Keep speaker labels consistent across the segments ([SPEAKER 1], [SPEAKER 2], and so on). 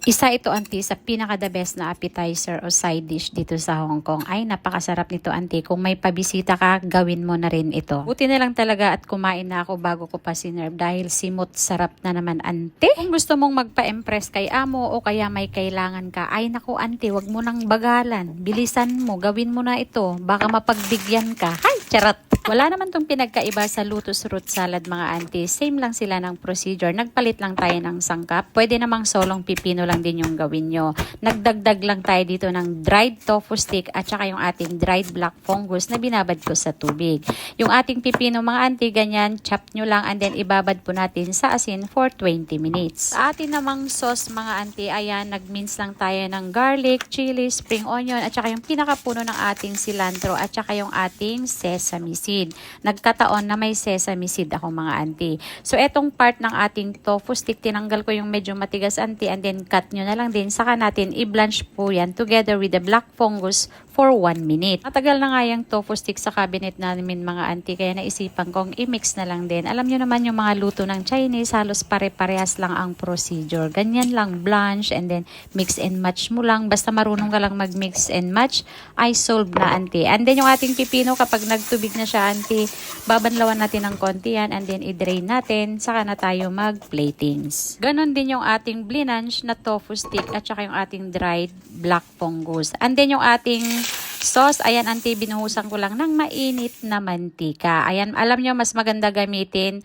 [SPEAKER 1] Isa ito, auntie, sa pinaka-the best na appetizer o side dish dito sa Hong Kong. Ay, napakasarap nito, auntie. Kung may pabisita ka, gawin mo na rin ito. Buti na lang talaga at kumain na ako bago ko pa sinerve dahil simot sarap na naman, auntie. Kung gusto mong magpa-impress kay amo o kaya may kailangan ka, ay naku, auntie, wag mo nang bagalan. Bilisan mo, gawin mo na ito. Baka mapagbigyan ka. Hay, charot! Wala naman tong pinagkaiba sa Lotus Root Salad, mga auntie. Same lang sila ng procedure. Nagpalit lang tayo ng sangkap. Pwede namang solong pipino lang din yung gawin nyo. Nagdagdag lang tayo dito ng dried tofu stick at saka yung ating dried black fungus na binabad ko sa tubig. Yung ating pipino, mga auntie, ganyan, chop nyo lang and then ibabad po natin sa asin for 20 minutes. Sa atin namang sauce, mga auntie, ayan, nag-mince lang tayo ng garlic, chili, spring onion at saka yung pinakapuno ng ating cilantro at saka yung ating sesame seed. Nagkataon na may sesame seed ako, mga auntie. So, etong part ng ating tofu stick, tinanggal ko yung medyo matigas, auntie, and then cut nyo na lang din. Saka natin i-blanch po yan together with the black fungus for 1 minute. Matagal na nga yung tofu stick sa cabinet namin, mga auntie, kaya naisipan kong i-mix na lang din. Alam nyo naman yung mga luto ng Chinese, halos pare-parehas lang ang procedure. Ganyan lang, blanch and then mix and match mo lang. Basta marunong ka lang mag-mix and match, ay solve na, auntie. And then yung ating pipino, kapag nagtubig na siya, auntie, babanlawan natin ng konti yan and then i-drain natin, saka na tayo mag-platings. Ganon din yung ating blanch na tofu stick at saka yung ating dried black fungus. And then yung ating sauce, ayan, auntie, binuhusan ko lang ng mainit na mantika. Ayan, alam nyo, mas maganda gamitin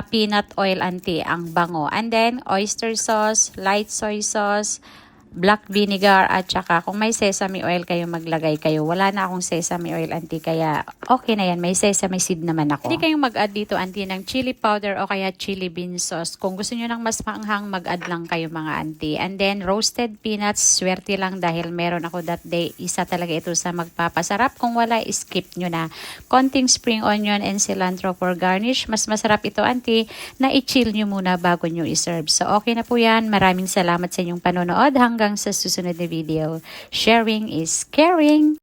[SPEAKER 1] peanut oil, auntie, ang bango. And then, oyster sauce, light soy sauce, black vinegar, at saka kung may sesame oil kayo, maglagay kayo. Wala na akong sesame oil, auntie, kaya okay na yan. May sesame seed naman ako. Hindi kayong mag-add dito, auntie, ng chili powder o kaya chili bean sauce. Kung gusto nyo ng mas maanghang, mag-add lang kayo, mga auntie. And then, roasted peanuts, swerte lang dahil meron ako that day. Isa talaga ito sa magpapasarap. Kung wala, skip nyo na. Konting spring onion and cilantro for garnish. Mas masarap ito, auntie, na i-chill nyo muna bago nyo i-serve. So, okay na po yan. Maraming salamat sa inyong panonood. Hanggang sa susunod na video. Sharing is caring.